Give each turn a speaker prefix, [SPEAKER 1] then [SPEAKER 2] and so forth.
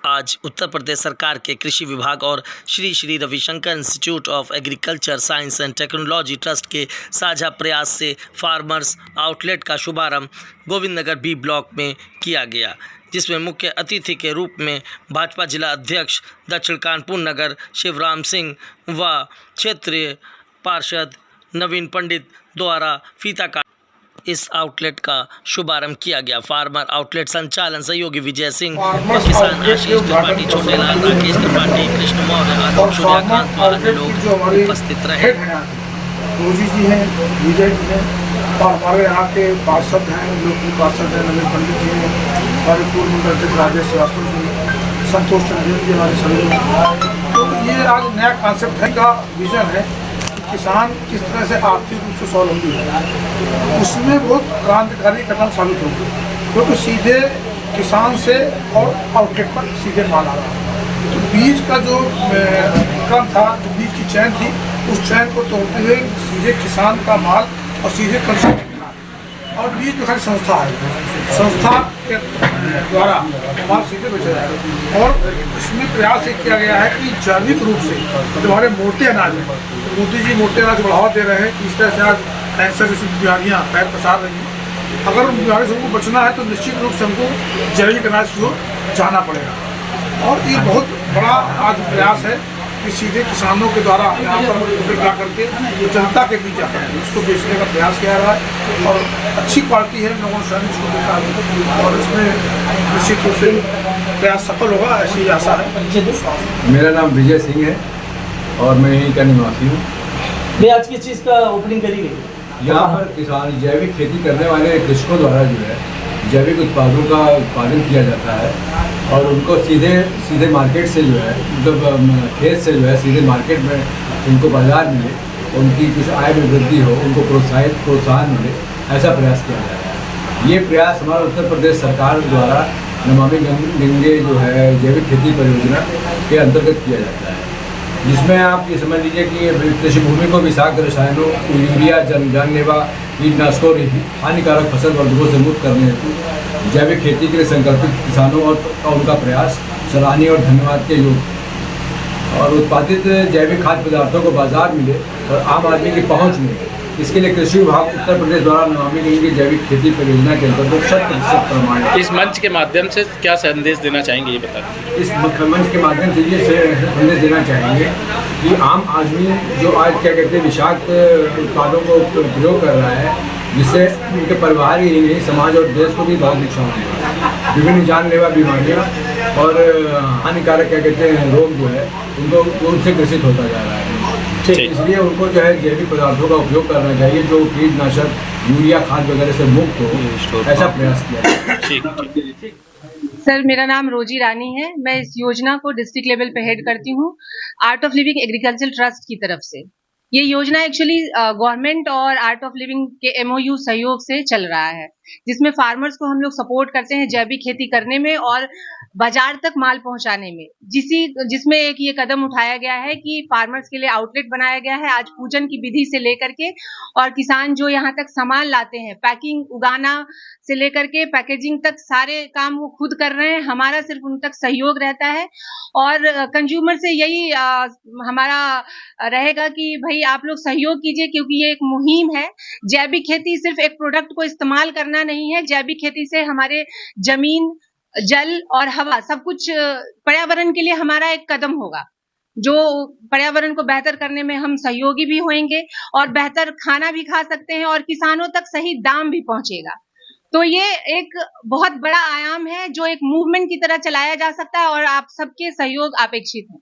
[SPEAKER 1] आज उत्तर प्रदेश सरकार के कृषि विभाग और Shri Shri Ravishankar institute of agriculture science and technology trust के साझा प्रयास से फार्मर्स आउटलेट का शुभारंभ गोविंदनगर बी ब्लॉक में किया गया, जिसमें मुख्य अतिथि के रूप में भाजपा जिला अध्यक्ष दक्षिण कानपुर नगर शिवराम सिंह व क्षेत्रीय पार्षद नवीन पंडित द्वारा फीता काट इस आउटलेट का शुभारंभ किया गया। फार्मर आउटलेट संचालन सहयोगी विजय सिंह व किसान आशीष त्रिपाठी, छोटेलाल राकेश त्रिपाठी, कृष्ण मौर्य आदि सूर्यकांत और अन्य लोग उपस्थित रहे।
[SPEAKER 2] रोजी जी हैं, विजय जी हैं और हमारे यहाँ के पार्षद हैं, लोग पार्षद हैं नवीन पंडित जी हैं, हमारे पूर्व मंडल अध्यक्ष राजेश श्रीवास्तव जी, संतोष चंद्र जी, हमारे सभी लोग। तो ये आज नया कॉन्सेप्ट है का विजन है किसान किस तरह से आर्थिक रूप से स्वावलंबी है, उसमें बहुत क्रांतिकारी कदम साबित होगी, क्योंकि सीधे किसान से और आउटलेट पर सीधे माल आ रहा है। तो बीज का जो क्रम था, जो बीज की चैन थी, उस चैन को तोड़ते हुए सीधे किसान का माल और सीधे कंज्यूमर और बीज जो खाली संस्था है, संस्था के द्वारा माल सीधे बेचा जाएगा। और इसमें प्रयास ये किया गया है कि जैविक रूप से जो हमारे मोटे अनाज हैं, मोदी जी मोटे अनाज बढ़ावा दे रहे हैं, इस तरह से आज कैंसर जैसी बीमारियाँ पैर पसार रही हैं। अगर उन बीमारी से हमको बचना है तो निश्चित रूप से हमको जैविक अनाज की ओर जाना पड़ेगा। और ये बहुत बड़ा आज प्रयास है कि सीधे किसानों के द्वारा यहाँ पर ला करके जनता के बीच जाकर उसको बेचने का प्रयास किया रहा है और अच्छी क्वालिटी है, लोगों ने स्वयं इसको देखा है और इसमें निश्चित रूप से प्रयास सफल होगा, ऐसी आशा है।
[SPEAKER 3] मेरा नाम विजय सिंह है और मैं यहीं का निवासी हूँ।
[SPEAKER 1] मैं आज किस चीज़ का ओपनिंग करी गई?
[SPEAKER 3] यहाँ पर किसान जैविक खेती करने वाले कृषकों द्वारा जो है जैविक उत्पादों का उत्पादन किया जाता है और उनको सीधे मार्केट से जो है, मतलब खेत से जो है सीधे मार्केट में उनको बाजार मिले, उनकी कुछ आय में वृद्धि हो, उनको प्रोत्साहन मिले, ऐसा प्रयास किया जा रहा है। ये प्रयास हमारा उत्तर प्रदेश सरकार द्वारा नमामि गंगे जो है जैविक खेती परियोजना के अंतर्गत किया जाता है, जिसमें आप ये समझ लीजिए कि कृषि भूमि को विषाक्त रसायनों, यूरिया, जानलेवा कीटनाशकों और हानिकारक फसल वर्गों से मुक्त करने हेतु जैविक खेती के लिए संकल्पित किसानों और उनका प्रयास सराहनीय और धन्यवाद के योग्य। और उत्पादित जैविक खाद्य पदार्थों को बाजार मिले और आम आदमी की पहुंच मिले, इसके लिए कृषि विभाग उत्तर प्रदेश द्वारा नमामि गंगे जैविक खेती परियोजना के अंतर्गत 100% प्रमाणित।
[SPEAKER 4] इस मंच के माध्यम से क्या संदेश देना चाहेंगे, ये बता दीजिए।
[SPEAKER 3] इस मंच के माध्यम से ये संदेश देना चाहेंगे कि आम आदमी जो आज क्या कहते हैं विषाक्त उत्पादों को प्रयोग कर रहा है, जिससे उनके परिवार ही नहीं, समाज और देश को भी बहुत नुकसान होगा। विभिन्न जानलेवा बीमारियाँ और हानिकारक क्या कहते हैं रोग जो है उनसे ग्रसित होता जा रहा है। इसलिए उनको जो है जैविक पदार्थों का उपयोग करना चाहिए जो कीटनाशक, यूरिया खाद वगैरह से मुक्त हो, ऐसा प्रयास किया।
[SPEAKER 5] सर, मेरा नाम रोजी रानी है। मैं इस योजना को डिस्ट्रिक्ट लेवल पे हेड करती हूँ art of living agriculture trust की तरफ से। ये योजना एक्चुअली गवर्नमेंट और आर्ट ऑफ लिविंग के MOU सहयोग से चल रहा है, जिसमें फार्मर्स को हम लोग सपोर्ट करते हैं जैविक खेती करने में और बाजार तक माल पहुंचाने में। जिसमें एक ये कदम उठाया गया है कि फार्मर्स के लिए आउटलेट बनाया गया है, आज पूजन की विधि से लेकर के, और किसान जो यहाँ तक सामान लाते हैं, पैकिंग, उगाना से लेकर के पैकेजिंग तक सारे काम वो खुद कर रहे हैं। हमारा सिर्फ उन तक सहयोग रहता है और कंज्यूमर से यही हमारा रहेगा कि भाई आप लोग सहयोग कीजिए, क्योंकि ये एक मुहिम है। जैविक खेती सिर्फ एक प्रोडक्ट को इस्तेमाल करना नहीं है, जैविक खेती से हमारे जमीन, जल और हवा सब कुछ पर्यावरण के लिए हमारा एक कदम होगा, जो पर्यावरण को बेहतर करने में हम सहयोगी भी होंगे और बेहतर खाना भी खा सकते हैं और किसानों तक सही दाम भी पहुंचेगा। तो ये एक बहुत बड़ा आयाम है जो एक मूवमेंट की तरह चलाया जा सकता है और आप सबके सहयोग अपेक्षित है।